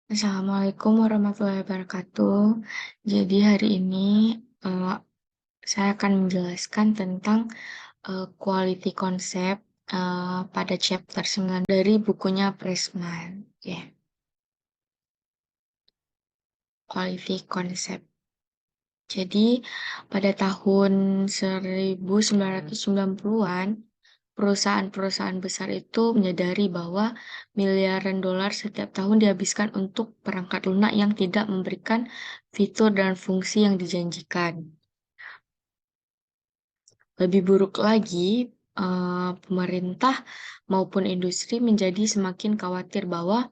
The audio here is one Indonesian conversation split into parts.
Assalamualaikum warahmatullahi wabarakatuh. Jadi hari ini saya akan menjelaskan tentang quality concept pada chapter 9 dari bukunya Pressman. Ya, quality concept. Jadi pada tahun 1990-an, perusahaan-perusahaan besar itu menyadari bahwa miliaran dolar setiap tahun dihabiskan untuk perangkat lunak yang tidak memberikan fitur dan fungsi yang dijanjikan. Lebih buruk lagi, pemerintah maupun industri menjadi semakin khawatir bahwa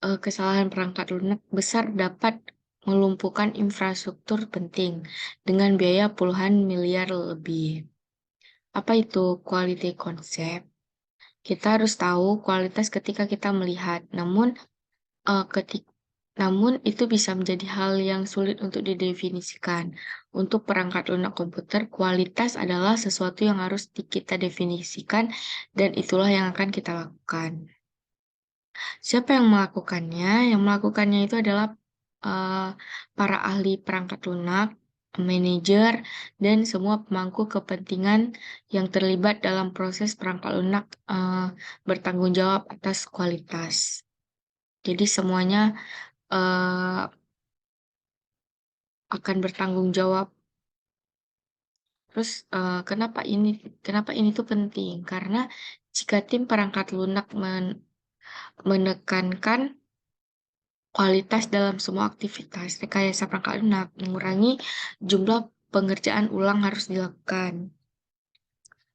kesalahan perangkat lunak besar dapat melumpuhkan infrastruktur penting dengan biaya puluhan miliar lebih. Apa itu quality concept? Kita harus tahu kualitas ketika kita melihat, namun eh, ketik namun itu bisa menjadi hal yang sulit untuk didefinisikan. Untuk perangkat lunak komputer, kualitas adalah sesuatu yang harus kita definisikan dan itulah yang akan kita lakukan. Siapa yang melakukannya? Yang melakukannya itu adalah eh, para ahli perangkat lunak, manajer, dan semua pemangku kepentingan yang terlibat dalam proses perangkat lunak bertanggung jawab atas kualitas. Jadi semuanya eh, akan bertanggung jawab. Terus kenapa ini tuh penting? Karena jika tim perangkat lunak menekankan kualitas dalam semua aktivitas, rekayasa perangkat lunak mengurangi jumlah pengerjaan ulang harus dilakukan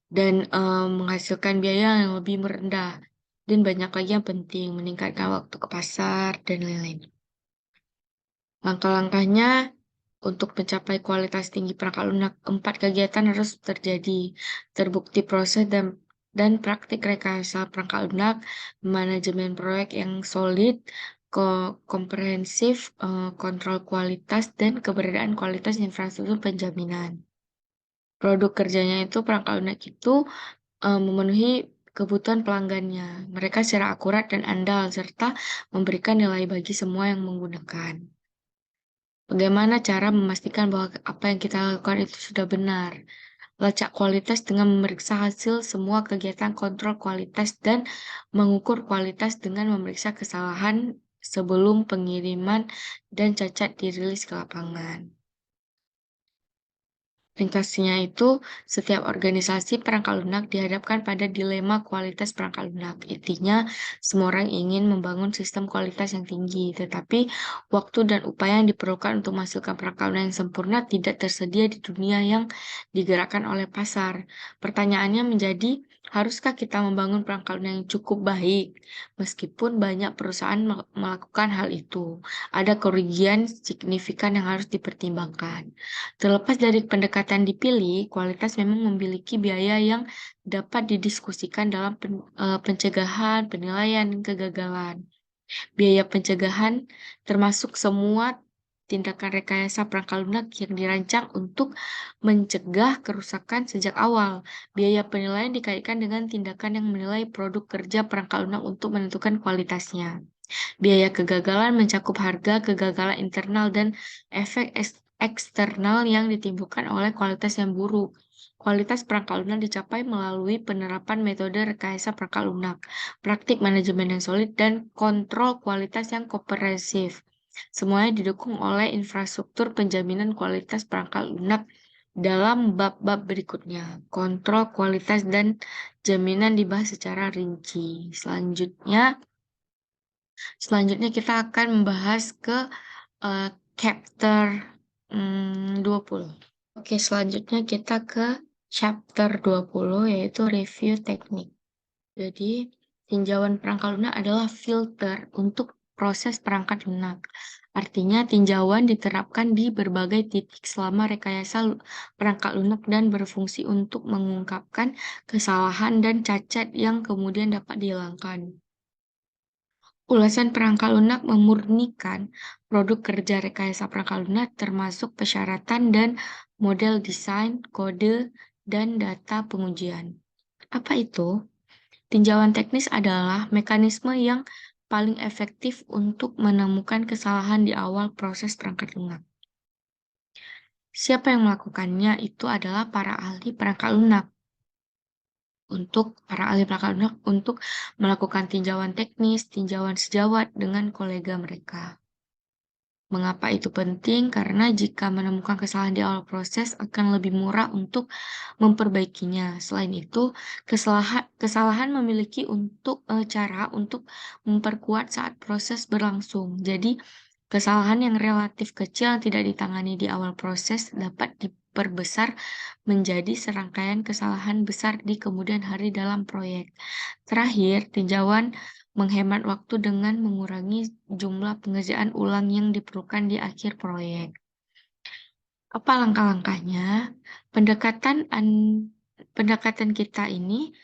dan menghasilkan biaya yang lebih rendah. Dan banyak lagi yang penting, meningkatkan waktu ke pasar dan lain-lain. Langkah-langkahnya untuk mencapai kualitas tinggi perangkat lunak, 4 kegiatan harus terjadi. Terbukti proses dan praktik rekayasa perangkat lunak, manajemen proyek yang solid, komprehensif, kontrol kualitas, dan keberadaan kualitas infrastruktur penjaminan. Produk kerjanya itu perangkat lunak itu memenuhi kebutuhan pelanggannya. Mereka secara akurat dan andal, serta memberikan nilai bagi semua yang menggunakan. Bagaimana cara memastikan bahwa apa yang kita lakukan itu sudah benar? Lacak kualitas dengan memeriksa hasil semua kegiatan kontrol kualitas dan mengukur kualitas dengan memeriksa kesalahan sebelum pengiriman dan cacat dirilis ke lapangan. Ringkasnya itu, setiap organisasi perangkat lunak dihadapkan pada dilema kualitas perangkat lunak. Intinya, semua orang ingin membangun sistem kualitas yang tinggi, tetapi waktu dan upaya yang diperlukan untuk menghasilkan perangkat lunak yang sempurna tidak tersedia di dunia yang digerakkan oleh pasar. Pertanyaannya menjadi, haruskah kita membangun perangkat lunak yang cukup baik? Meskipun banyak perusahaan melakukan hal itu, ada kerugian signifikan yang harus dipertimbangkan. Terlepas dari pendekatan dipilih, kualitas memang memiliki biaya yang dapat didiskusikan dalam pencegahan, penilaian, dan kegagalan. Biaya pencegahan termasuk semua tindakan rekayasa perangkat lunak yang dirancang untuk mencegah kerusakan sejak awal. Biaya penilaian dikaitkan dengan tindakan yang menilai produk kerja perangkat lunak untuk menentukan kualitasnya. Biaya kegagalan mencakup harga kegagalan internal dan efek eksternal yang ditimbulkan oleh kualitas yang buruk. Kualitas perangkat lunak dicapai melalui penerapan metode rekayasa perangkat lunak, praktik manajemen yang solid, dan kontrol kualitas yang komprehensif. Semuanya didukung oleh infrastruktur penjaminan kualitas perangkat lunak dalam bab-bab berikutnya. Kontrol kualitas dan jaminan dibahas secara rinci. Selanjutnya kita akan membahas ke eh, chapter 20. Oke, selanjutnya kita ke chapter 20 yaitu review teknik. Jadi, tinjauan perangkat lunak adalah filter untuk proses perangkat lunak. Artinya, tinjauan diterapkan di berbagai titik selama rekayasa perangkat lunak dan berfungsi untuk mengungkapkan kesalahan dan cacat yang kemudian dapat dihilangkan. Ulasan perangkat lunak memurnikan produk kerja rekayasa perangkat lunak termasuk persyaratan dan model desain, kode, dan data pengujian. Apa itu? Tinjauan teknis adalah mekanisme yang paling efektif untuk menemukan kesalahan di awal proses perangkat lunak? Siapa yang melakukannya? Itu adalah para ahli perangkat lunak. Untuk para ahli perangkat lunak untuk melakukan tinjauan teknis, tinjauan sejawat dengan kolega mereka. Mengapa itu penting? Karena jika menemukan kesalahan di awal proses akan lebih murah untuk memperbaikinya. Selain itu, kesalahan memiliki cara untuk memperkuat saat proses berlangsung. Jadi, kesalahan yang relatif kecil yang tidak ditangani di awal proses dapat diperbesar menjadi serangkaian kesalahan besar di kemudian hari dalam proyek. Terakhir, tinjauan menghemat waktu dengan mengurangi jumlah pengerjaan ulang yang diperlukan di akhir proyek. Apa langkah-langkahnya? Pendekatan kita ini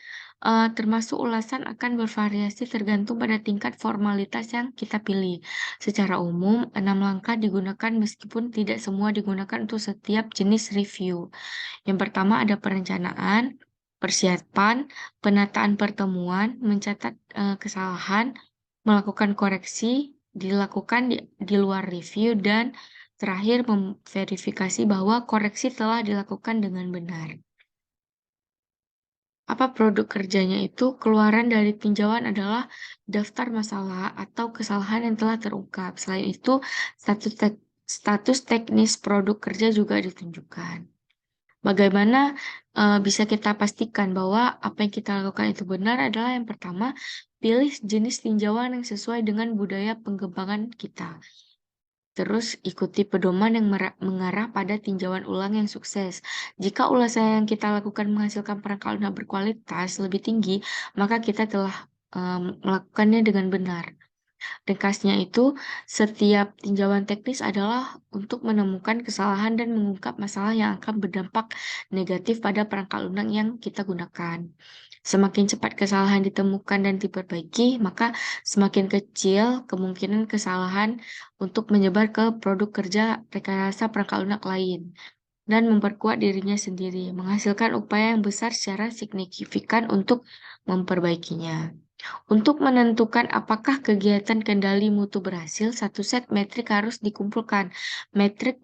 termasuk ulasan akan bervariasi tergantung pada tingkat formalitas yang kita pilih. Secara umum, 6 langkah digunakan meskipun tidak semua digunakan untuk setiap jenis review. Yang pertama ada perencanaan, persiapan, penataan pertemuan, mencatat kesalahan, melakukan koreksi, dilakukan di luar review, dan terakhir memverifikasi bahwa koreksi telah dilakukan dengan benar. Apa produk kerjanya itu? Keluaran dari tinjauan adalah daftar masalah atau kesalahan yang telah terungkap. Selain itu, status teknis produk kerja juga ditunjukkan. Bagaimana bisa kita pastikan bahwa apa yang kita lakukan itu benar adalah yang pertama, pilih jenis tinjauan yang sesuai dengan budaya pengembangan kita. Terus ikuti pedoman yang mengarah pada tinjauan ulang yang sukses. Jika ulasan yang kita lakukan menghasilkan perangkat lunak berkualitas lebih tinggi, maka kita telah melakukannya dengan benar. Ringkasnya itu, setiap tinjauan teknis adalah untuk menemukan kesalahan dan mengungkap masalah yang akan berdampak negatif pada perangkat lunak yang kita gunakan. Semakin cepat kesalahan ditemukan dan diperbaiki, maka semakin kecil kemungkinan kesalahan untuk menyebar ke produk kerja rekayasa perangkat lunak lain dan memperkuat dirinya sendiri, menghasilkan upaya yang besar secara signifikan untuk memperbaikinya. Untuk menentukan apakah kegiatan kendali mutu berhasil, satu set metrik harus dikumpulkan. Metrik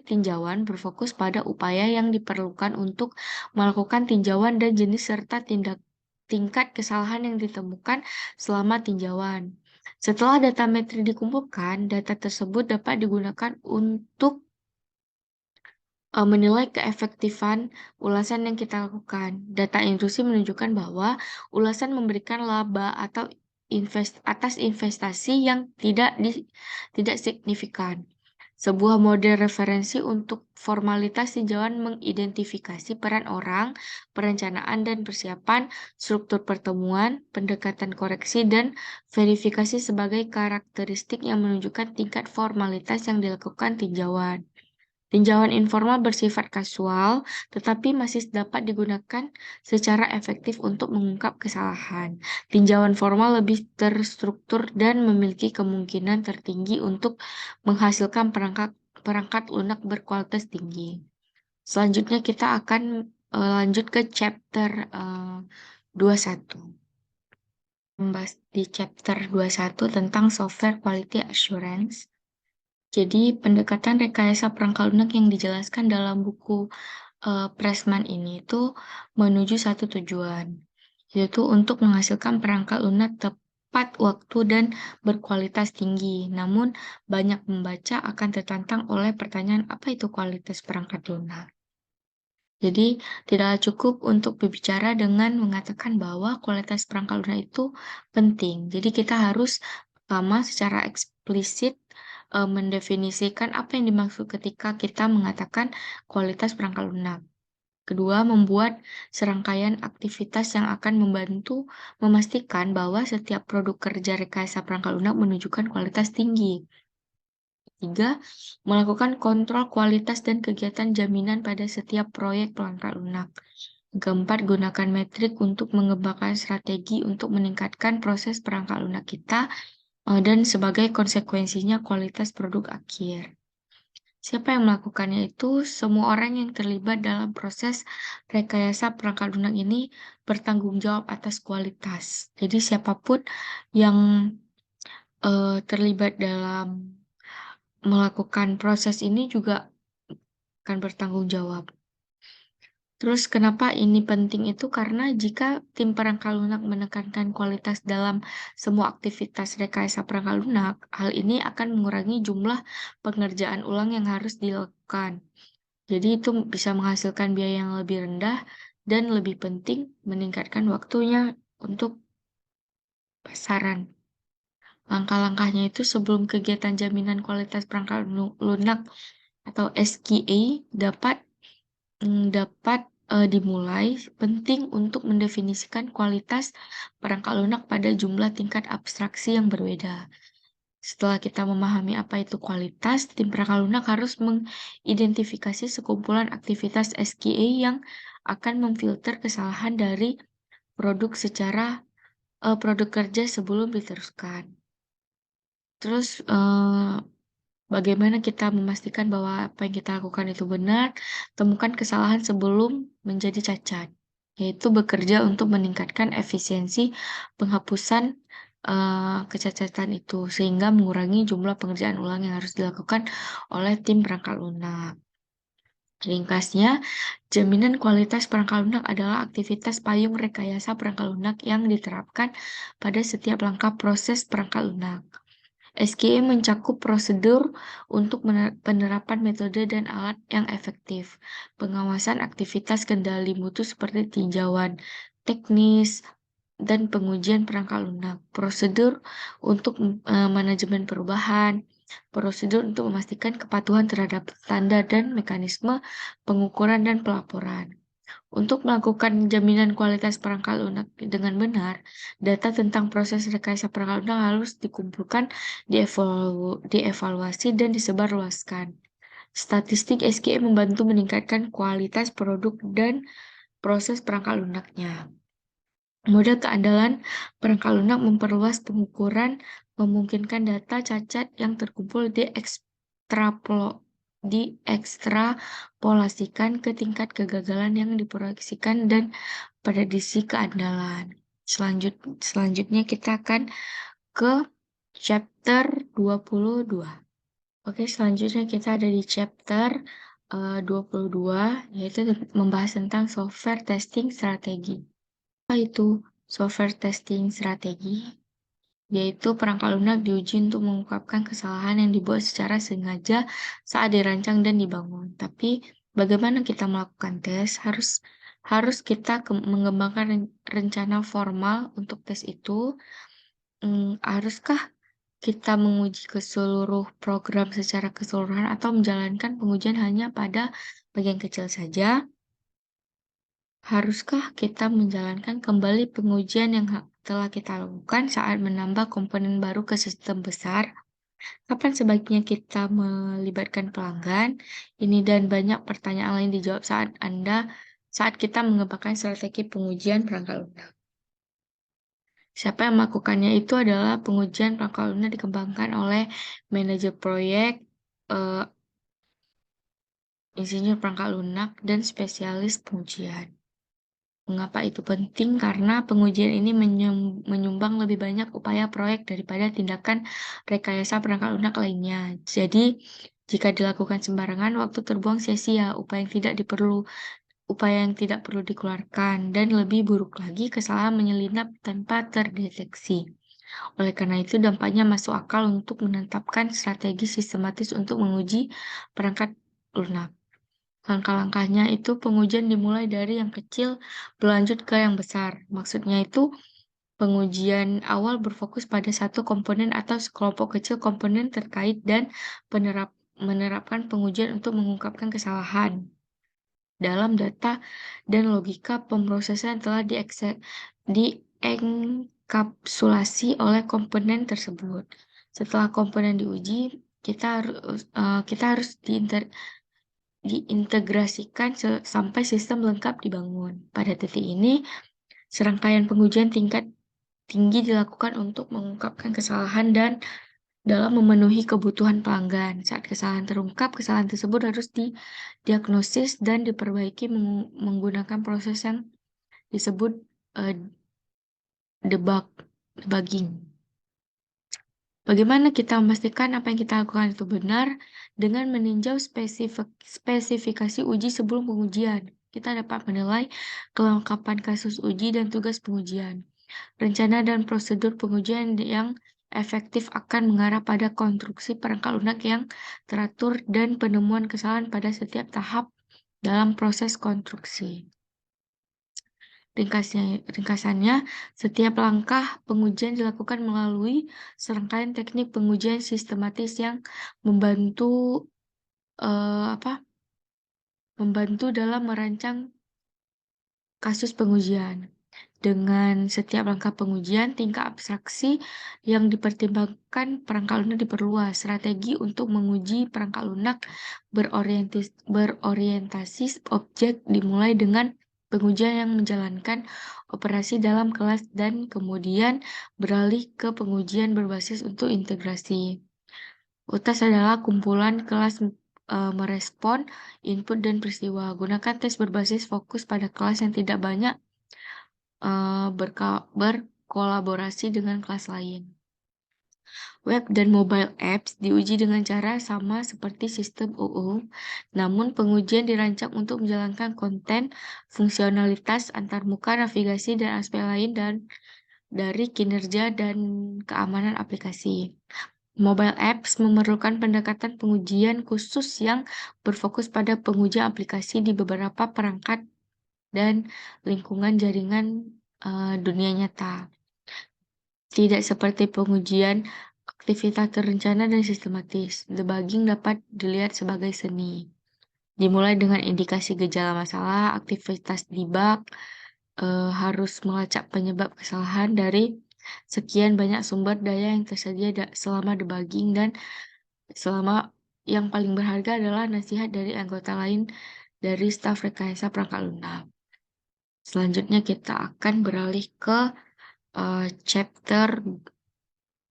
tinjauan berfokus pada upaya yang diperlukan untuk melakukan tinjauan dan jenis serta tingkat kesalahan yang ditemukan selama tinjauan. Setelah data metrik dikumpulkan, data tersebut dapat digunakan untuk menilai keefektifan ulasan yang kita lakukan. Data intrusi menunjukkan bahwa ulasan memberikan laba atau atas investasi yang tidak signifikan. Sebuah model referensi untuk formalitas tinjauan mengidentifikasi peran orang, perencanaan dan persiapan, struktur pertemuan, pendekatan koreksi, dan verifikasi sebagai karakteristik yang menunjukkan tingkat formalitas yang dilakukan tinjauan. Tinjauan informal bersifat kasual, tetapi masih dapat digunakan secara efektif untuk mengungkap kesalahan. Tinjauan formal lebih terstruktur dan memiliki kemungkinan tertinggi untuk menghasilkan perangkat lunak berkualitas tinggi. Selanjutnya kita akan lanjut ke chapter 21. Membahas di chapter 21 tentang software quality assurance. Jadi, pendekatan rekayasa perangkat lunak yang dijelaskan dalam buku Pressman ini itu menuju satu tujuan, yaitu untuk menghasilkan perangkat lunak tepat waktu dan berkualitas tinggi. Namun, banyak pembaca akan tertantang oleh pertanyaan apa itu kualitas perangkat lunak. Jadi, tidak cukup untuk berbicara dengan mengatakan bahwa kualitas perangkat lunak itu penting. Jadi, kita harus pertama secara eksplisit mendefinisikan apa yang dimaksud ketika kita mengatakan kualitas perangkat lunak. Kedua, membuat serangkaian aktivitas yang akan membantu memastikan bahwa setiap produk kerja rekayasa perangkat lunak menunjukkan kualitas tinggi. Ketiga, melakukan kontrol kualitas dan kegiatan jaminan pada setiap proyek perangkat lunak. Keempat, gunakan metrik untuk mengembangkan strategi untuk meningkatkan proses perangkat lunak kita dan sebagai konsekuensinya kualitas produk akhir. Siapa yang melakukannya itu semua orang yang terlibat dalam proses rekayasa perangkat lunak ini bertanggung jawab atas kualitas. Jadi siapapun yang terlibat dalam melakukan proses ini juga akan bertanggung jawab. Terus kenapa ini penting itu karena jika tim perangkat lunak menekankan kualitas dalam semua aktivitas rekayasa perangkat lunak, hal ini akan mengurangi jumlah pengerjaan ulang yang harus dilakukan. Jadi itu bisa menghasilkan biaya yang lebih rendah dan lebih penting meningkatkan waktunya untuk pasaran. Langkah-langkahnya itu sebelum kegiatan jaminan kualitas perangkat lunak atau SQA dapat dimulai, penting untuk mendefinisikan kualitas perangkat lunak pada jumlah tingkat abstraksi yang berbeda. Setelah kita memahami apa itu kualitas, tim perangkat lunak harus mengidentifikasi sekumpulan aktivitas SQA yang akan memfilter kesalahan dari produk kerja sebelum diteruskan. Terus, bagaimana kita memastikan bahwa apa yang kita lakukan itu benar? Temukan kesalahan sebelum menjadi cacat, yaitu bekerja untuk meningkatkan efisiensi penghapusan kecacatan itu, sehingga mengurangi jumlah pengerjaan ulang yang harus dilakukan oleh tim perangkat lunak. Ringkasnya, jaminan kualitas perangkat lunak adalah aktivitas payung rekayasa perangkat lunak yang diterapkan pada setiap langkah proses perangkat lunak. SQA mencakup prosedur untuk penerapan metode dan alat yang efektif, pengawasan aktivitas kendali mutu seperti tinjauan teknis, dan pengujian perangkat lunak, prosedur untuk manajemen perubahan, prosedur untuk memastikan kepatuhan terhadap standar dan mekanisme pengukuran dan pelaporan. Untuk melakukan jaminan kualitas perangkat lunak dengan benar, data tentang proses rekayasa perangkat lunak harus dikumpulkan, dievaluasi, dan disebarluaskan. Statistik SQA membantu meningkatkan kualitas produk dan proses perangkat lunaknya. Model keandalan perangkat lunak memperluas pengukuran, memungkinkan data cacat yang terkumpul diekstrapolasikan ke tingkat kegagalan yang diproyeksikan dan prediksi keandalan. Selanjutnya kita akan ke chapter 22. Oke, selanjutnya kita ada di chapter 22, yaitu membahas tentang software testing strategi. Apa itu software testing strategi? Yaitu perangkat lunak diuji untuk mengungkapkan kesalahan yang dibuat secara sengaja saat dirancang dan dibangun. Tapi bagaimana kita melakukan tes? Harus kita mengembangkan rencana formal untuk tes itu. Haruskah kita menguji ke seluruh program secara keseluruhan atau menjalankan pengujian hanya pada bagian kecil saja? Haruskah kita menjalankan kembali pengujian yang telah kita lakukan saat menambah komponen baru ke sistem besar? Kapan sebaiknya kita melibatkan pelanggan? Ini dan banyak pertanyaan lain dijawab saat kita mengembangkan strategi pengujian perangkat lunak. Siapa yang melakukannya itu adalah pengujian perangkat lunak dikembangkan oleh manajer proyek, insinyur perangkat lunak, dan spesialis pengujian. Mengapa itu penting? Karena pengujian ini menyumbang lebih banyak upaya proyek daripada tindakan rekayasa perangkat lunak lainnya. Jadi, jika dilakukan sembarangan, waktu terbuang sia-sia, upaya yang tidak perlu dikeluarkan, dan lebih buruk lagi, kesalahan menyelinap tanpa terdeteksi. Oleh karena itu, dampaknya masuk akal untuk menetapkan strategi sistematis untuk menguji perangkat lunak. Langkah-langkahnya itu pengujian dimulai dari yang kecil berlanjut ke yang besar. Maksudnya itu pengujian awal berfokus pada satu komponen atau sekelompok kecil komponen terkait dan menerapkan pengujian untuk mengungkapkan kesalahan dalam data dan logika pemrosesan telah dienkapsulasi oleh komponen tersebut. Setelah komponen diuji, kita harus diintegrasikan sampai sistem lengkap dibangun. Pada titik ini, serangkaian pengujian tingkat tinggi dilakukan untuk mengungkapkan kesalahan dan dalam memenuhi kebutuhan pelanggan. Saat kesalahan terungkap, kesalahan tersebut harus didiagnosis dan diperbaiki menggunakan proses yang disebut eh, debugging. Bagaimana kita memastikan apa yang kita lakukan itu benar? Dengan meninjau spesifikasi uji sebelum pengujian. Kita dapat menilai kelengkapan kasus uji dan tugas pengujian. Rencana dan prosedur pengujian yang efektif akan mengarah pada konstruksi perangkat lunak yang teratur dan penemuan kesalahan pada setiap tahap dalam proses konstruksi. Ringkasannya, setiap langkah pengujian dilakukan melalui serangkaian teknik pengujian sistematis yang membantu membantu dalam merancang kasus pengujian. Dengan setiap langkah pengujian, tingkat abstraksi yang dipertimbangkan perangkat lunak diperluas. Strategi untuk menguji perangkat lunak berorientasi objek dimulai dengan pengujian yang menjalankan operasi dalam kelas dan kemudian beralih ke pengujian berbasis untuk integrasi. UTAS adalah kumpulan kelas merespon input dan peristiwa. Gunakan tes berbasis fokus pada kelas yang tidak banyak berkolaborasi dengan kelas lain. Web dan mobile apps diuji dengan cara sama seperti sistem UU, namun pengujian dirancang untuk menjalankan konten, fungsionalitas antarmuka, navigasi, dan aspek lain dan dari kinerja dan keamanan aplikasi. Mobile apps memerlukan pendekatan pengujian khusus yang berfokus pada pengujian aplikasi di beberapa perangkat dan lingkungan jaringan dunia nyata. Tidak seperti pengujian aktivitas terencana dan sistematis, debugging dapat dilihat sebagai seni. Dimulai dengan indikasi gejala masalah, aktivitas debug harus melacak penyebab kesalahan dari sekian banyak sumber daya yang tersedia selama debugging, dan selama yang paling berharga adalah nasihat dari anggota lain dari staf rekayasa perangkat lunak. Selanjutnya kita akan beralih ke chapter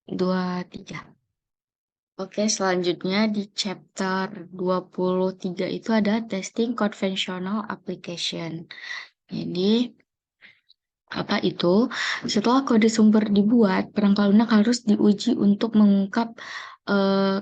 23. Oke, selanjutnya di chapter 23 itu ada testing conventional application. Jadi, apa itu? Setelah kode sumber dibuat, perangkat lunak harus diuji untuk mengungkap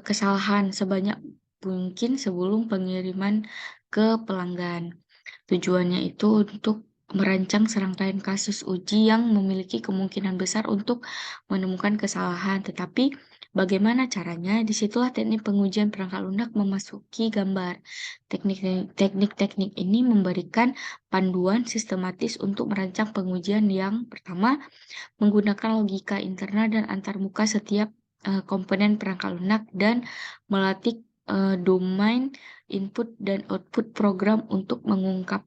kesalahan sebanyak mungkin sebelum pengiriman ke pelanggan. Tujuannya itu untuk merancang serangkaian kasus uji yang memiliki kemungkinan besar untuk menemukan kesalahan. Tetapi bagaimana caranya? Disitulah teknik pengujian perangkat lunak memasuki gambar. Teknik-teknik ini memberikan panduan sistematis untuk merancang pengujian. Yang pertama, menggunakan logika internal dan antarmuka setiap komponen perangkat lunak dan melatih domain input dan output program untuk mengungkap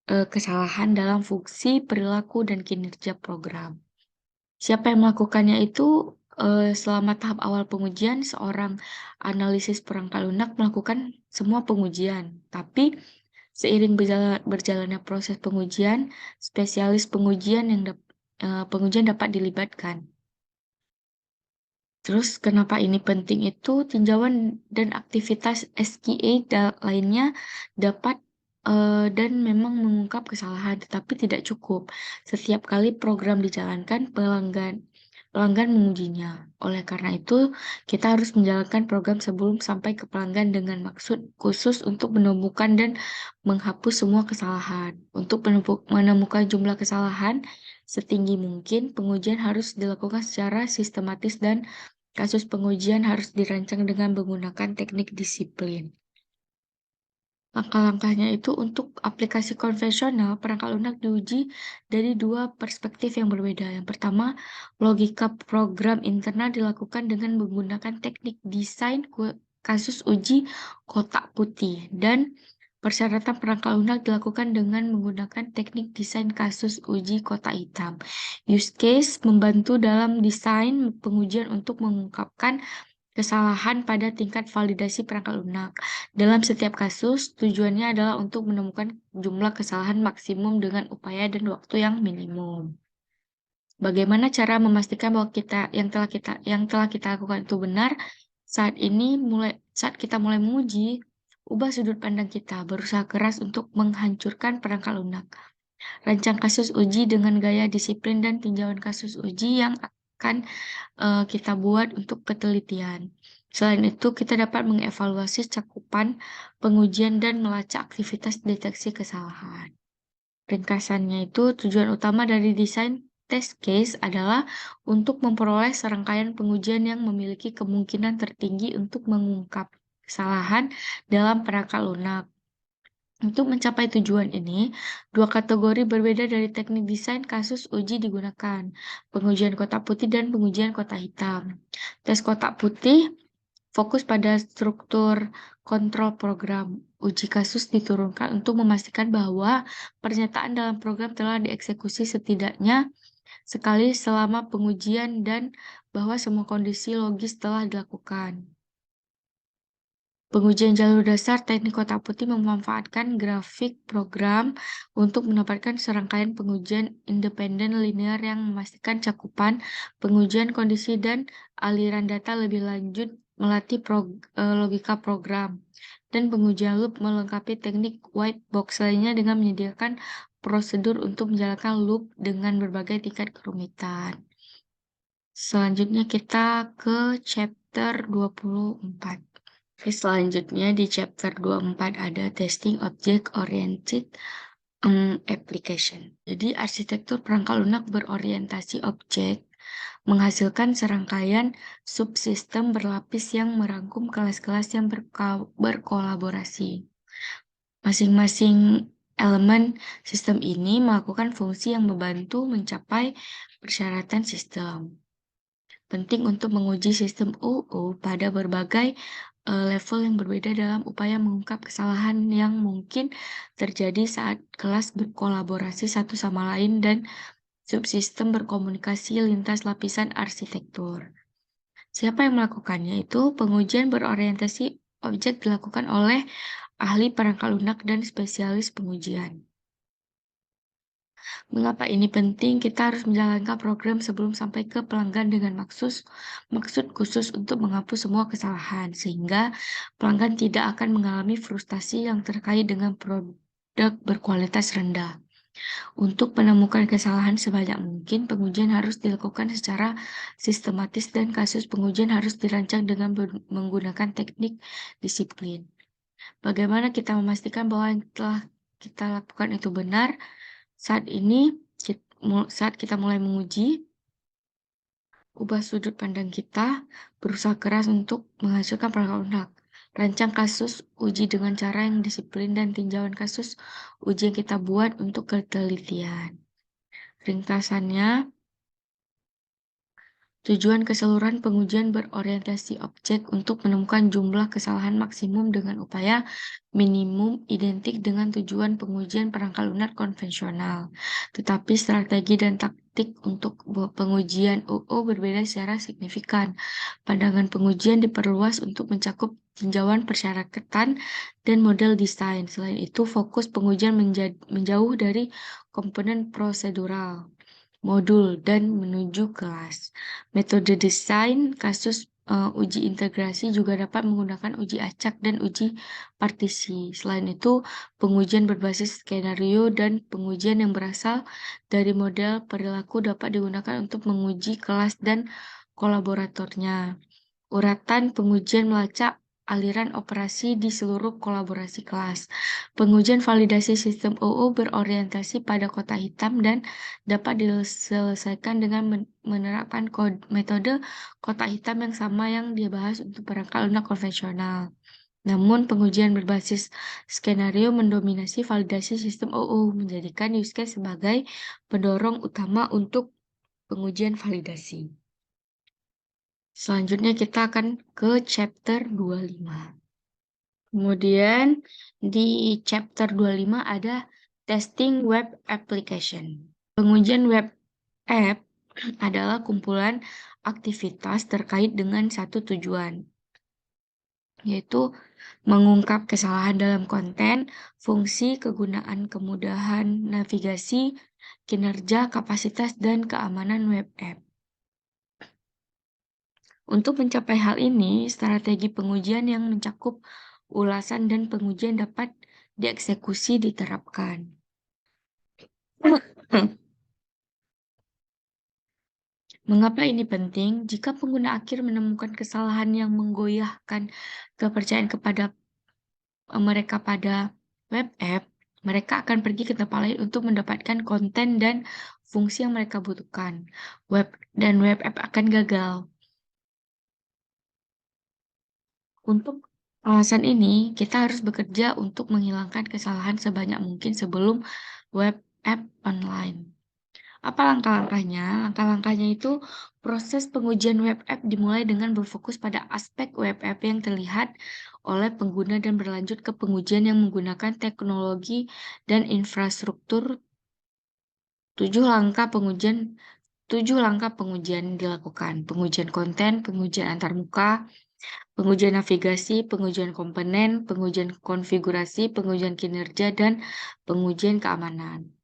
kesalahan dalam fungsi, perilaku, dan kinerja program. Siapa yang melakukannya itu selama tahap awal pengujian, seorang analisis perangkat lunak melakukan semua pengujian. Tapi seiring berjalannya proses pengujian, spesialis pengujian dapat dilibatkan. Terus kenapa ini penting itu tinjauan dan aktivitas SQA lainnya dapat dan memang mengungkap kesalahan, tetapi tidak cukup. Setiap kali program dijalankan, pelanggan mengujinya. Oleh karena itu, kita harus menjalankan program sebelum sampai ke pelanggan dengan maksud khusus untuk menemukan dan menghapus semua kesalahan. Untuk menemukan jumlah kesalahan setinggi mungkin, pengujian harus dilakukan secara sistematis dan kasus pengujian harus dirancang dengan menggunakan teknik disiplin. Langkah-langkahnya itu untuk aplikasi konvensional, perangkat lunak diuji dari dua perspektif yang berbeda. Yang pertama, logika program internal dilakukan dengan menggunakan teknik desain kasus uji kotak putih, dan persyaratan perangkat lunak dilakukan dengan menggunakan teknik desain kasus uji kotak hitam. Use case membantu dalam desain pengujian untuk mengungkapkan kesalahan pada tingkat validasi perangkat lunak. Dalam setiap kasus, tujuannya adalah untuk menemukan jumlah kesalahan maksimum dengan upaya dan waktu yang minimum. Bagaimana cara memastikan bahwa yang telah kita lakukan itu benar? Saat kita mulai menguji, ubah sudut pandang kita, berusaha keras untuk menghancurkan perangkal lunak. Rancang kasus uji dengan gaya disiplin dan tinjauan kasus uji yang akan kita buat untuk ketelitian. Selain itu, kita dapat mengevaluasi cakupan pengujian dan melacak aktivitas deteksi kesalahan. Ringkasannya itu, tujuan utama dari desain test case adalah untuk memperoleh serangkaian pengujian yang memiliki kemungkinan tertinggi untuk mengungkap kesalahan dalam perangkal lunak. Untuk mencapai tujuan ini, dua kategori berbeda dari teknik desain kasus uji digunakan, pengujian kotak putih dan pengujian kotak hitam. Tes kotak putih fokus pada struktur kontrol program. Uji kasus diturunkan untuk memastikan bahwa pernyataan dalam program telah dieksekusi setidaknya sekali selama pengujian dan bahwa semua kondisi logis telah dilakukan. Pengujian jalur dasar teknik kotak putih memanfaatkan grafik program untuk mendapatkan serangkaian pengujian independen linear yang memastikan cakupan pengujian kondisi dan aliran data lebih lanjut melatih logika program. Dan pengujian loop melengkapi teknik white box lainnya dengan menyediakan prosedur untuk menjalankan loop dengan berbagai tingkat kerumitan. Selanjutnya kita ke chapter 24. Oke, selanjutnya di chapter 24 ada testing object oriented application. Jadi arsitektur perangkat lunak berorientasi objek menghasilkan serangkaian subsistem berlapis yang merangkum kelas-kelas yang berkolaborasi. Masing-masing elemen sistem ini melakukan fungsi yang membantu mencapai persyaratan sistem. Penting untuk menguji sistem UU pada berbagai level yang berbeda dalam upaya mengungkap kesalahan yang mungkin terjadi saat kelas berkolaborasi satu sama lain dan subsistem berkomunikasi lintas lapisan arsitektur. Siapa yang melakukannya? Itu pengujian berorientasi objek dilakukan oleh ahli perangkat lunak dan spesialis pengujian. Mengapa ini penting? Kita harus menjalankan program sebelum sampai ke pelanggan dengan maksud khusus untuk menghapus semua kesalahan, sehingga pelanggan tidak akan mengalami frustasi yang terkait dengan produk berkualitas rendah. Untuk menemukan kesalahan sebanyak mungkin, pengujian harus dilakukan secara sistematis dan kasus pengujian harus dirancang dengan menggunakan teknik disiplin. Bagaimana kita memastikan bahwa yang telah kita lakukan itu benar? Saat kita mulai menguji, ubah sudut pandang kita, berusaha keras untuk menghasilkan perangkat lunak. Rancang kasus uji dengan cara yang disiplin dan tinjauan kasus uji yang kita buat untuk ketelitian. Ringkasannya, tujuan keseluruhan pengujian berorientasi objek untuk menemukan jumlah kesalahan maksimum dengan upaya minimum identik dengan tujuan pengujian perangkat lunak konvensional. Tetapi strategi dan taktik untuk pengujian UU berbeda secara signifikan. Pandangan pengujian diperluas untuk mencakup tinjauan persyaratan dan model desain. Selain itu, fokus pengujian menjauh dari komponen prosedural, modul, dan menuju kelas. Metode desain kasus uji integrasi juga dapat menggunakan uji acak dan uji partisi. Selain itu, pengujian berbasis skenario dan pengujian yang berasal dari model perilaku dapat digunakan untuk menguji kelas dan kolaboratornya. Uratan pengujian melacak aliran operasi di seluruh kolaborasi kelas. Pengujian validasi sistem UU berorientasi pada kotak hitam dan dapat diselesaikan dengan menerapkan metode kotak hitam yang sama yang dibahas untuk perangkat lunak konvensional. Namun, pengujian berbasis skenario mendominasi validasi sistem UU, menjadikan use case sebagai pendorong utama untuk pengujian validasi. Selanjutnya kita akan ke chapter 25. Kemudian di chapter 25 ada testing web application. Pengujian web app adalah kumpulan aktivitas terkait dengan satu tujuan, yaitu mengungkap kesalahan dalam konten, fungsi, kegunaan, kemudahan navigasi, kinerja, kapasitas, dan keamanan web app. Untuk mencapai hal ini, strategi pengujian yang mencakup ulasan dan pengujian dapat dieksekusi diterapkan. Mengapa ini penting? Jika pengguna akhir menemukan kesalahan yang menggoyahkan kepercayaan mereka pada web app, mereka akan pergi ke tempat lain untuk mendapatkan konten dan fungsi yang mereka butuhkan. Web app akan gagal. Untuk alasan ini, kita harus bekerja untuk menghilangkan kesalahan sebanyak mungkin sebelum web app online. Apa langkah-langkahnya? Langkah-langkahnya itu proses pengujian web app dimulai dengan berfokus pada aspek web app yang terlihat oleh pengguna dan berlanjut ke pengujian yang menggunakan teknologi dan infrastruktur. 7 langkah pengujian dilakukan. Pengujian konten, pengujian antarmuka, pengujian navigasi, pengujian komponen, pengujian konfigurasi, pengujian kinerja, dan pengujian keamanan.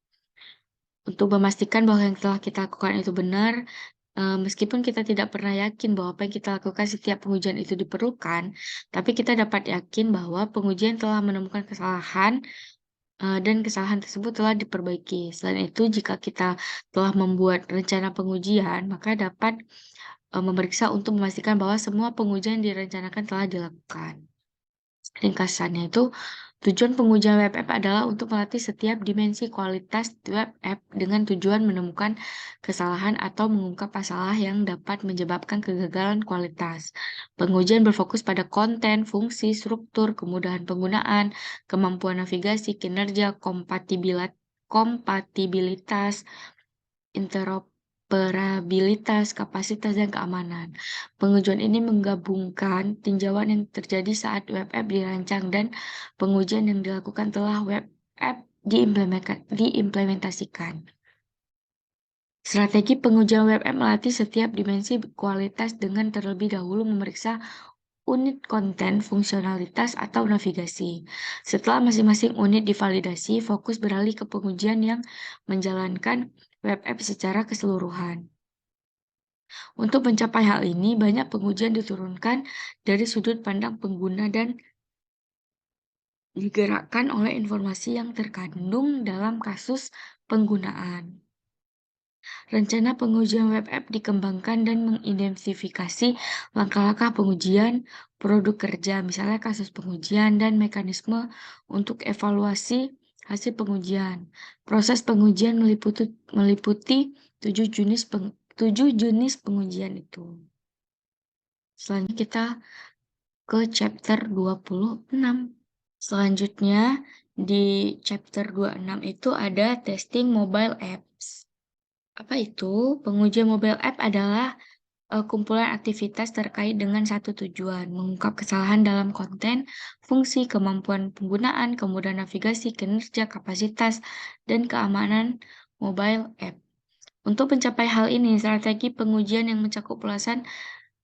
Untuk memastikan bahwa yang telah kita lakukan itu benar, meskipun kita tidak pernah yakin bahwa apa yang kita lakukan setiap pengujian itu diperlukan, tapi kita dapat yakin bahwa pengujian telah menemukan kesalahan, dan kesalahan tersebut telah diperbaiki. Selain itu, jika kita telah membuat rencana pengujian, maka dapat, memeriksa untuk memastikan bahwa semua pengujian yang direncanakan telah dilakukan. Ringkasannya itu, tujuan pengujian web app adalah untuk melatih setiap dimensi kualitas web app dengan tujuan menemukan kesalahan atau mengungkap masalah yang dapat menyebabkan kegagalan kualitas. Pengujian berfokus pada konten, fungsi, struktur, kemudahan penggunaan, kemampuan navigasi, kinerja, kompatibilitas, interoperabilitas, kapasitas, dan keamanan. Pengujian ini menggabungkan tinjauan yang terjadi saat web app dirancang dan pengujian yang dilakukan setelah web app diimplementasikan. Strategi pengujian web app melatih setiap dimensi kualitas dengan terlebih dahulu memeriksa unit konten, fungsionalitas, atau navigasi. Setelah masing-masing unit divalidasi, fokus beralih ke pengujian yang menjalankan web app secara keseluruhan. Untuk mencapai hal ini, banyak pengujian diturunkan dari sudut pandang pengguna dan digerakkan oleh informasi yang terkandung dalam kasus penggunaan. Rencana pengujian web app dikembangkan dan mengidentifikasi langkah-langkah pengujian produk kerja, misalnya kasus pengujian dan mekanisme untuk evaluasi hasil pengujian. Proses pengujian meliputi 7 jenis pengujian itu. Selanjutnya kita ke chapter 26. Selanjutnya di chapter 26 itu ada testing mobile apps. Apa itu? Pengujian mobile app adalah kumpulan aktivitas terkait dengan satu tujuan, mengungkap kesalahan dalam konten, fungsi, kemampuan penggunaan, kemudahan navigasi, kinerja, kapasitas, dan keamanan mobile app. Untuk mencapai hal ini, strategi pengujian yang mencakup ulasan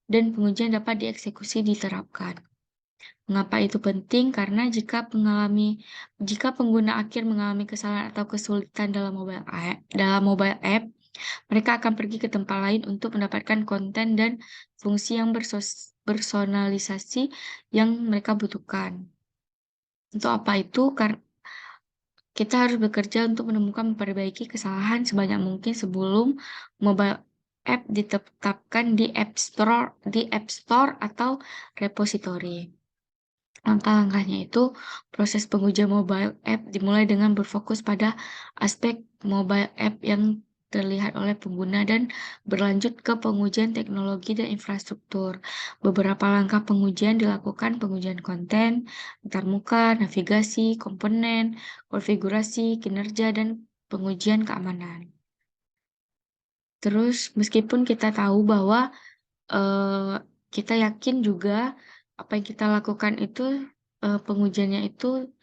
dan pengujian dapat dieksekusi diterapkan. Mengapa itu penting? Karena jika pengguna akhir mengalami kesalahan atau kesulitan dalam mobile app, mereka akan pergi ke tempat lain untuk mendapatkan konten dan fungsi yang personalisasi yang mereka butuhkan. Untuk apa itu? Kita harus bekerja untuk menemukan memperbaiki kesalahan sebanyak mungkin sebelum mobile app ditetapkan di App Store atau repositori. Langkah-langkahnya itu, proses pengujian mobile app dimulai dengan berfokus pada aspek mobile app yang terlihat oleh pengguna dan berlanjut ke pengujian teknologi dan infrastruktur. Beberapa langkah pengujian dilakukan pengujian konten, antarmuka, navigasi, komponen, konfigurasi, kinerja, dan pengujian keamanan. Terus, meskipun kita tahu bahwa kita yakin juga apa yang kita lakukan itu, pengujiannya itu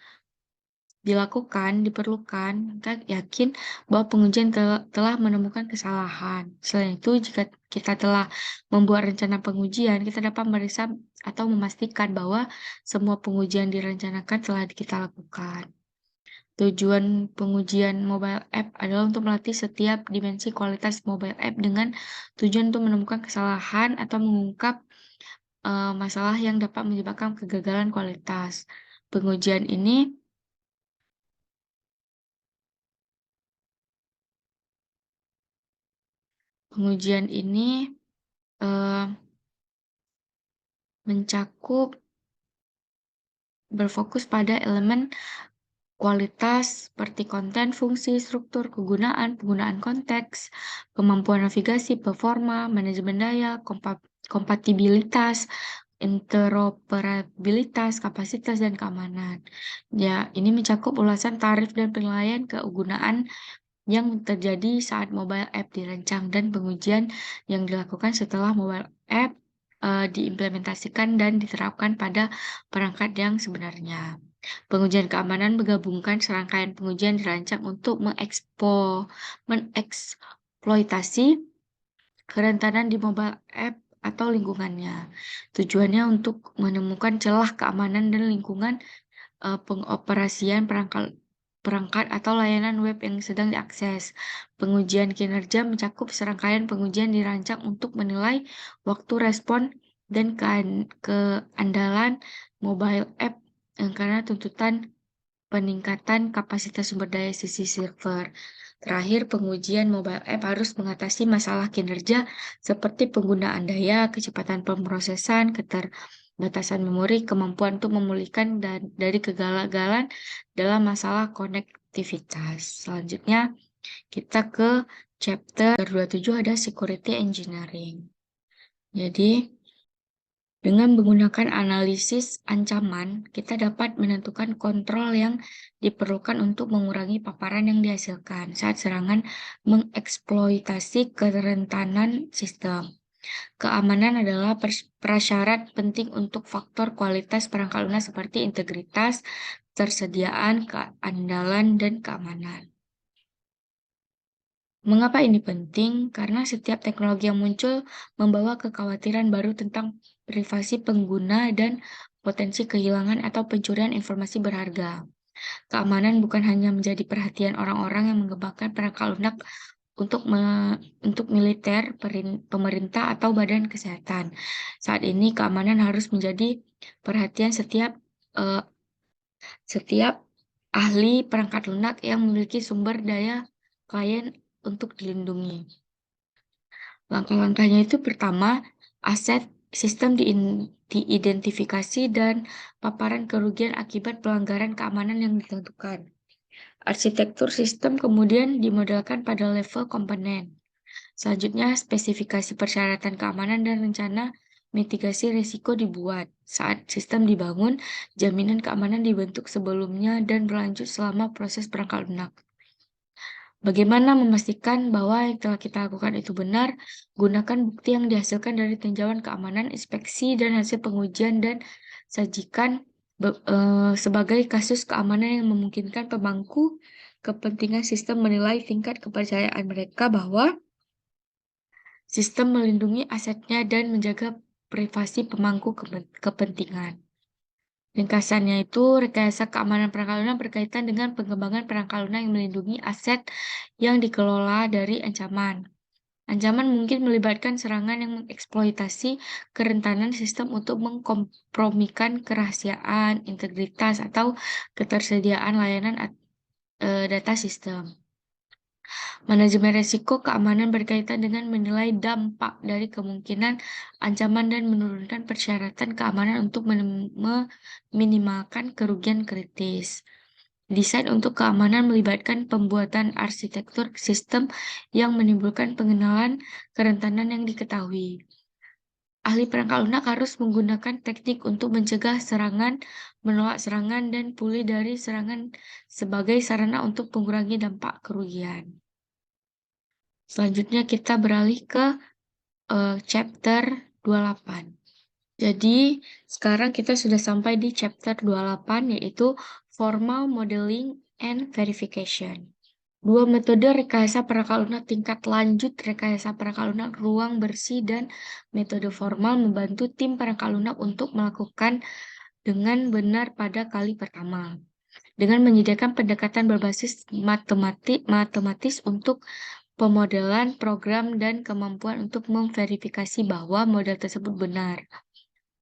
diperlukan, kita yakin bahwa pengujian telah menemukan kesalahan. Selain itu, jika kita telah membuat rencana pengujian, kita dapat memeriksa atau memastikan bahwa semua pengujian direncanakan telah kita lakukan. Tujuan pengujian mobile app adalah untuk melatih setiap dimensi kualitas mobile app dengan tujuan untuk menemukan kesalahan atau mengungkap masalah yang dapat menyebabkan kegagalan kualitas. Pengujian ini pengujian ini, eee, mencakup berfokus pada elemen kualitas seperti konten, fungsi, struktur, penggunaan konteks, kemampuan navigasi, performa, manajemen daya, kompatibilitas, interoperabilitas, kapasitas, dan keamanan. Ya, ini mencakup ulasan tarif dan penilaian kegunaan yang terjadi saat mobile app dirancang dan pengujian yang dilakukan setelah mobile app diimplementasikan dan diterapkan pada perangkat yang sebenarnya. Pengujian keamanan menggabungkan serangkaian pengujian dirancang untuk mengeksploitasi kerentanan di mobile app atau lingkungannya. Tujuannya untuk menemukan celah keamanan dan lingkungan pengoperasian perangkat atau layanan web yang sedang diakses. Pengujian kinerja mencakup serangkaian pengujian dirancang untuk menilai waktu respon dan keandalan mobile app karena tuntutan peningkatan kapasitas sumber daya sisi server. Terakhir, pengujian mobile app harus mengatasi masalah kinerja seperti penggunaan daya, kecepatan pemrosesan, keterbatasan memori, kemampuan untuk memulihkan dari kegagalan dalam masalah konektivitas. Selanjutnya, kita ke chapter 27 ada security engineering. Jadi, dengan menggunakan analisis ancaman, kita dapat menentukan kontrol yang diperlukan untuk mengurangi paparan yang dihasilkan saat serangan mengeksploitasi kerentanan sistem. Keamanan adalah prasyarat penting untuk faktor kualitas perangkat lunak seperti integritas, ketersediaan, keandalan, dan keamanan. Mengapa ini penting? Karena setiap teknologi yang muncul membawa kekhawatiran baru tentang privasi pengguna dan potensi kehilangan atau pencurian informasi berharga. Keamanan bukan hanya menjadi perhatian orang-orang yang mengembangkan perangkat lunak untuk militer, pemerintah, atau badan kesehatan. Saat ini keamanan harus menjadi perhatian eh, setiap ahli perangkat lunak yang memiliki sumber daya klien untuk dilindungi. Langkah-langkahnya itu pertama, aset sistem diidentifikasi dan paparan kerugian akibat pelanggaran keamanan yang ditentukan. Arsitektur sistem kemudian dimodelkan pada level komponen. Selanjutnya, spesifikasi persyaratan keamanan dan rencana mitigasi risiko dibuat. Saat sistem dibangun, jaminan keamanan dibentuk sebelumnya dan berlanjut selama proses perangkat lunak. Bagaimana memastikan bahwa yang telah kita lakukan itu benar? Gunakan bukti yang dihasilkan dari tinjauan keamanan, inspeksi, dan hasil pengujian dan sajikan sebagai kasus keamanan yang memungkinkan pemangku kepentingan sistem menilai tingkat kepercayaan mereka bahwa sistem melindungi asetnya dan menjaga privasi pemangku kepentingan. Ringkasannya itu, rekayasa keamanan perangkat lunak berkaitan dengan pengembangan perangkat lunak yang melindungi aset yang dikelola dari ancaman. Ancaman mungkin melibatkan serangan yang mengeksploitasi kerentanan sistem untuk mengkompromikan kerahasiaan, integritas, atau ketersediaan layanan data sistem. Manajemen risiko keamanan berkaitan dengan menilai dampak dari kemungkinan ancaman dan menurunkan persyaratan keamanan untuk meminimalkan kerugian kritis. Desain untuk keamanan melibatkan pembuatan arsitektur sistem yang menimbulkan pengenalan kerentanan yang diketahui. Ahli perangkat lunak harus menggunakan teknik untuk mencegah serangan, menolak serangan, dan pulih dari serangan sebagai sarana untuk mengurangi dampak kerugian. Selanjutnya kita beralih ke chapter 28. Jadi, sekarang kita sudah sampai di chapter 28, yaitu Formal Modeling and Verification. Dua metode rekayasa perangkat lunak tingkat lanjut, rekayasa perangkat lunak ruang bersih, dan metode formal membantu tim perangkat lunak untuk melakukan dengan benar pada kali pertama. dengan menyediakan pendekatan berbasis matematis untuk pemodelan program dan kemampuan untuk memverifikasi bahwa model tersebut benar.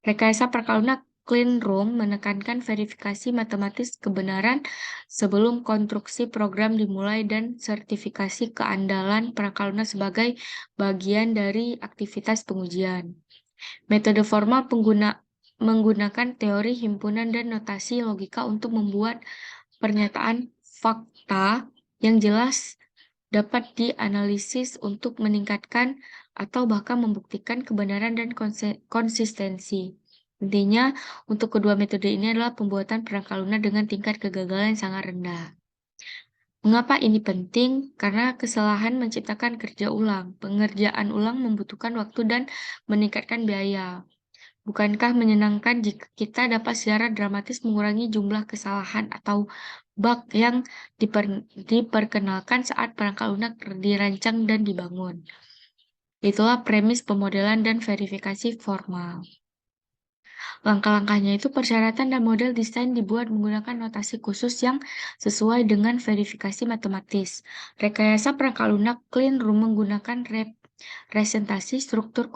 Rekayasa perangkat lunak clean room menekankan verifikasi matematis kebenaran sebelum konstruksi program dimulai dan sertifikasi keandalan perangkat lunak sebagai bagian dari aktivitas pengujian. Metode formal menggunakan teori himpunan dan notasi logika untuk membuat pernyataan fakta yang jelas dapat dianalisis untuk meningkatkan atau bahkan membuktikan kebenaran dan konsistensi. Intinya, untuk kedua metode ini adalah pembuatan perangkat lunak dengan tingkat kegagalan yang sangat rendah. Mengapa ini penting? Karena kesalahan menciptakan kerja ulang. Pengerjaan ulang membutuhkan waktu dan meningkatkan biaya. Bukankah menyenangkan jika kita dapat secara dramatis mengurangi jumlah kesalahan atau bug yang diperkenalkan saat perangkat lunak dirancang dan dibangun? Itulah premis pemodelan dan verifikasi formal. Langkah-langkahnya itu persyaratan dan model desain dibuat menggunakan notasi khusus yang sesuai dengan verifikasi matematis. Rekayasa perangkat lunak clean room menggunakan representasi struktur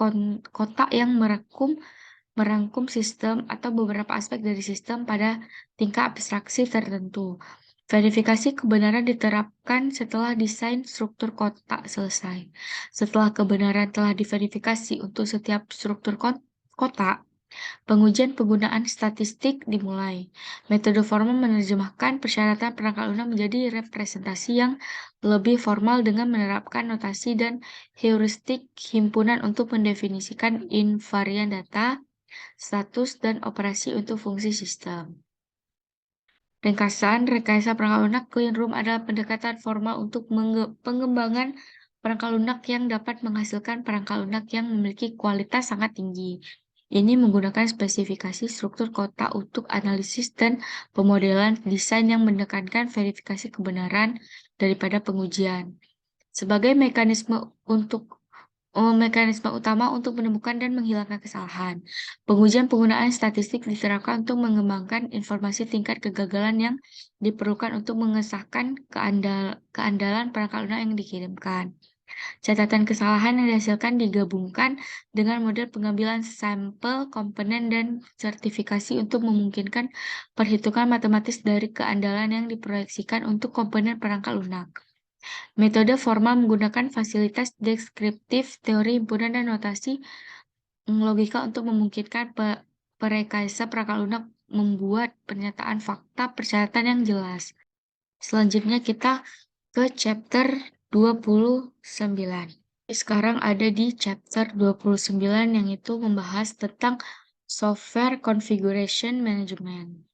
kotak yang merangkum sistem atau beberapa aspek dari sistem pada tingkat abstraksi tertentu. Verifikasi kebenaran diterapkan setelah desain struktur kotak selesai. Setelah kebenaran telah diverifikasi untuk setiap struktur kotak, pengujian penggunaan statistik dimulai. Metode formal menerjemahkan persyaratan perangkat lunak menjadi representasi yang lebih formal dengan menerapkan notasi dan heuristik himpunan untuk mendefinisikan invarian data, status, dan operasi untuk fungsi sistem. Ringkasan, rekayasa perangkat lunak clean room adalah pendekatan formal untuk pengembangan perangkat lunak yang dapat menghasilkan perangkat lunak yang memiliki kualitas sangat tinggi. Ini menggunakan spesifikasi struktur kotak untuk analisis dan pemodelan desain yang menekankan verifikasi kebenaran daripada pengujian. Sebagai mekanisme utama untuk menemukan dan menghilangkan kesalahan. Pengujian penggunaan statistik diterapkan untuk mengembangkan informasi tingkat kegagalan yang diperlukan untuk mengesahkan keandalan perangkat lunak yang dikirimkan. Catatan kesalahan yang dihasilkan digabungkan dengan model pengambilan sampel, komponen, dan sertifikasi untuk memungkinkan perhitungan matematis dari keandalan yang diproyeksikan untuk komponen perangkat lunak. Metode formal menggunakan fasilitas deskriptif, teori himpunan, dan notasi logika untuk memungkinkan perekayasa perangkat lunak membuat pernyataan fakta persyaratan yang jelas. Selanjutnya kita ke chapter 29. Sekarang ada di chapter 29 yang itu membahas tentang software configuration management.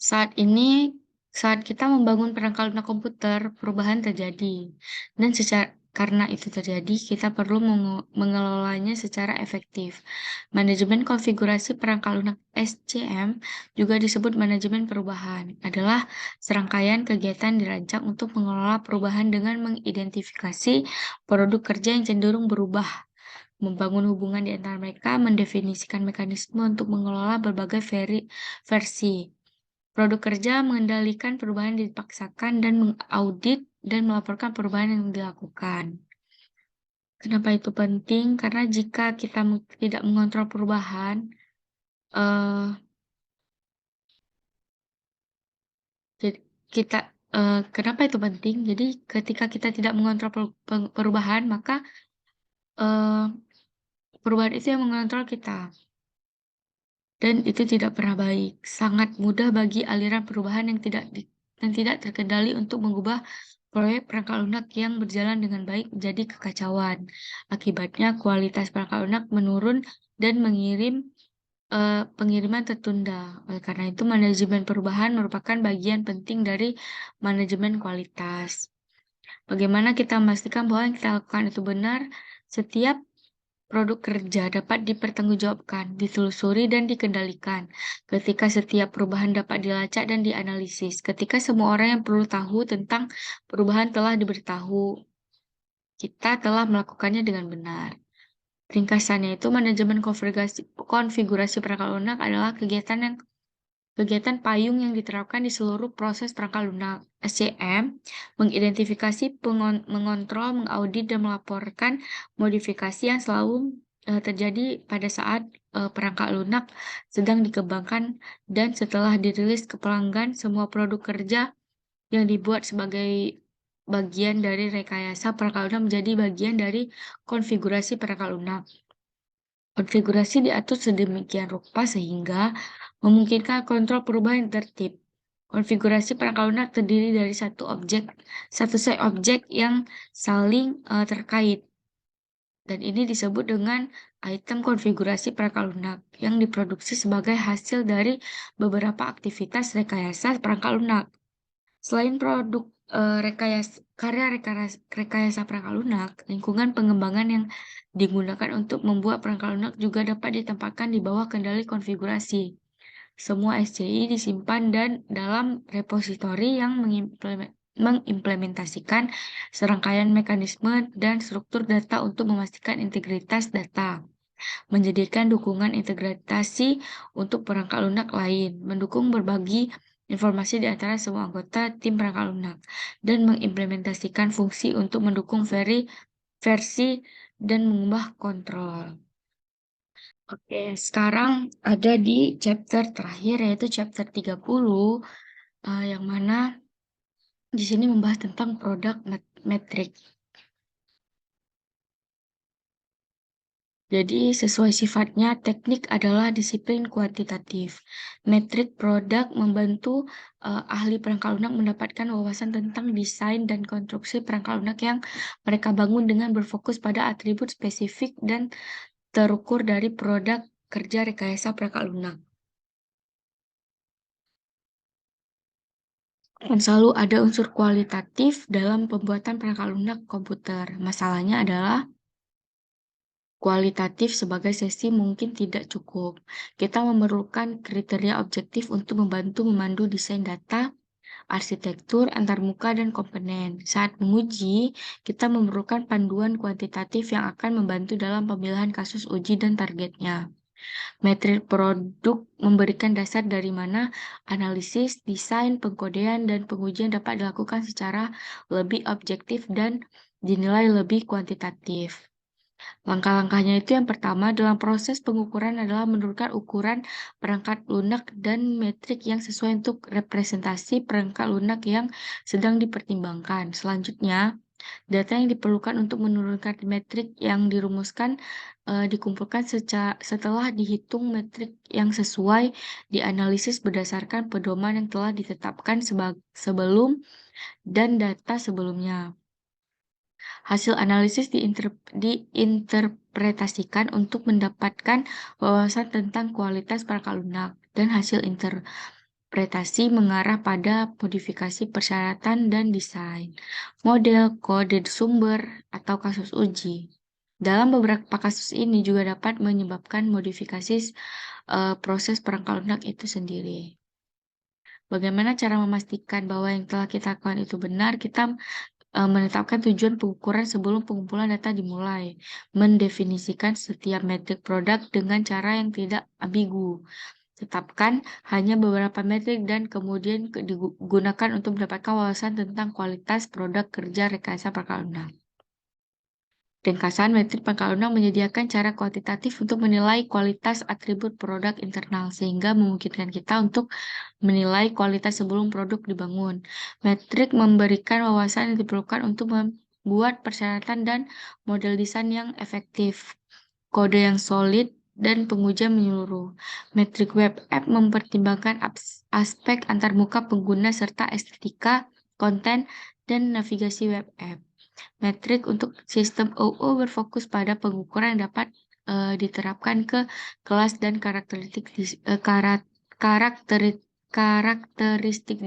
Saat kita membangun perangkat lunak komputer, perubahan terjadi. Dan karena itu terjadi, kita perlu mengelolanya secara efektif. Manajemen konfigurasi perangkat lunak SCM, juga disebut manajemen perubahan, adalah serangkaian kegiatan dirancang untuk mengelola perubahan dengan mengidentifikasi produk kerja yang cenderung berubah, membangun hubungan di antara mereka, mendefinisikan mekanisme untuk mengelola berbagai versi. Produk kerja mengendalikan perubahan yang dipaksakan dan mengaudit dan melaporkan perubahan yang dilakukan. Kenapa itu penting? Karena jika kita tidak mengontrol perubahan, kenapa itu penting? Jadi ketika kita tidak mengontrol perubahan, maka perubahan itu yang mengontrol kita. Dan itu tidak pernah baik. Sangat mudah bagi aliran perubahan yang tidak terkendali untuk mengubah proyek perangkat lunak yang berjalan dengan baik menjadi kekacauan. Akibatnya kualitas perangkat lunak menurun dan pengiriman tertunda. Oleh karena itu, manajemen perubahan merupakan bagian penting dari manajemen kualitas. Bagaimana kita memastikan bahwa yang kita lakukan itu benar? Setiap produk kerja dapat dipertanggungjawabkan, ditelusuri, dan dikendalikan. Ketika setiap perubahan dapat dilacak dan dianalisis, ketika semua orang yang perlu tahu tentang perubahan telah diberitahu, kita telah melakukannya dengan benar. Ringkasannya itu, manajemen konfigurasi perangkat lunak adalah kegiatan yang Kegiatan payung yang diterapkan di seluruh proses perangkat lunak. SCM mengidentifikasi, mengontrol, mengaudit, dan melaporkan modifikasi yang selalu terjadi pada saat perangkat lunak sedang dikembangkan dan setelah dirilis ke pelanggan. Semua produk kerja yang dibuat sebagai bagian dari rekayasa perangkat lunak menjadi bagian dari konfigurasi perangkat lunak. Konfigurasi diatur sedemikian rupa sehingga memungkinkan kontrol perubahan yang tertib. Konfigurasi perangkat lunak terdiri dari satu set objek yang saling terkait. Dan ini disebut dengan item konfigurasi perangkat lunak yang diproduksi sebagai hasil dari beberapa aktivitas rekayasa perangkat lunak. Selain produk rekayasa perangkat lunak, lingkungan pengembangan yang digunakan untuk membuat perangkat lunak juga dapat ditempatkan di bawah kendali konfigurasi. Semua SCI disimpan dan dalam repositori yang mengimplementasikan serangkaian mekanisme dan struktur data untuk memastikan integritas data, menjadikan dukungan integrasi untuk perangkat lunak lain, mendukung berbagi informasi di antara semua anggota tim perangkat lunak, dan mengimplementasikan fungsi untuk mendukung versi dan mengubah kontrol. Oke, sekarang ada di chapter terakhir yaitu chapter 30 yang mana di sini membahas tentang produk metrik. Jadi sesuai sifatnya, teknik adalah disiplin kuantitatif. Metrik produk membantu ahli perangkat lunak mendapatkan wawasan tentang desain dan konstruksi perangkat lunak yang mereka bangun dengan berfokus pada atribut spesifik dan terukur dari produk kerja rekayasa perangkat lunak. Dan selalu ada unsur kualitatif dalam pembuatan perangkat lunak komputer. Masalahnya adalah kualitatif sebagai sesi mungkin tidak cukup. Kita memerlukan kriteria objektif untuk membantu memandu desain data, arsitektur, antarmuka, dan komponen. Saat menguji, kita memerlukan panduan kuantitatif yang akan membantu dalam pemilihan kasus uji dan targetnya. Metrik produk memberikan dasar dari mana analisis, desain, pengkodean, dan pengujian dapat dilakukan secara lebih objektif dan dinilai lebih kuantitatif. Langkah-langkahnya itu yang pertama dalam proses pengukuran adalah menurunkan ukuran perangkat lunak dan metrik yang sesuai untuk representasi perangkat lunak yang sedang dipertimbangkan. Selanjutnya, data yang diperlukan untuk menurunkan metrik yang dirumuskan dikumpulkan setelah dihitung metrik yang sesuai, dianalisis berdasarkan pedoman yang telah ditetapkan sebelum dan data sebelumnya. Hasil analisis diinterpretasikan untuk mendapatkan wawasan tentang kualitas perangkat lunak, dan hasil interpretasi mengarah pada modifikasi persyaratan dan desain, model, kode sumber, atau kasus uji. Dalam beberapa kasus ini juga dapat menyebabkan modifikasi proses perangkat lunak itu sendiri. Bagaimana cara memastikan bahwa yang telah kita lakukan itu benar? Kita menetapkan tujuan pengukuran sebelum pengumpulan data dimulai, mendefinisikan setiap metrik produk dengan cara yang tidak ambigu. Tetapkan hanya beberapa metrik dan kemudian digunakan untuk mendapatkan wawasan tentang kualitas produk kerja rekayasa perangkat lunak. Ringkasan metrik perangkat lunak menyediakan cara kuantitatif untuk menilai kualitas atribut produk internal, sehingga memungkinkan kita untuk menilai kualitas sebelum produk dibangun. Metrik memberikan wawasan yang diperlukan untuk membuat persyaratan dan model desain yang efektif, kode yang solid, dan pengujian menyeluruh. Metrik web app mempertimbangkan aspek antarmuka pengguna serta estetika, konten, dan navigasi web app. Metrik untuk sistem OO berfokus pada pengukuran yang dapat diterapkan ke kelas dan karakteristik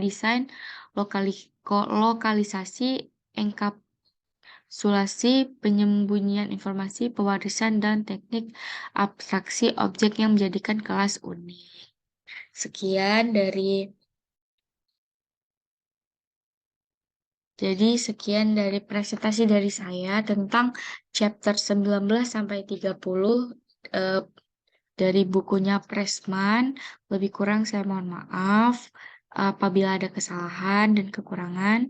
desain, lokalisasi, enkapsulasi, penyembunyian informasi, pewarisan, dan teknik abstraksi objek yang menjadikan kelas unik. Sekian dari presentasi dari saya tentang chapter 19 sampai 30 Dari bukunya Pressman, lebih kurang saya mohon maaf apabila ada kesalahan dan kekurangan.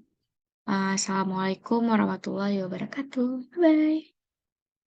Assalamualaikum warahmatullahi wabarakatuh. Bye.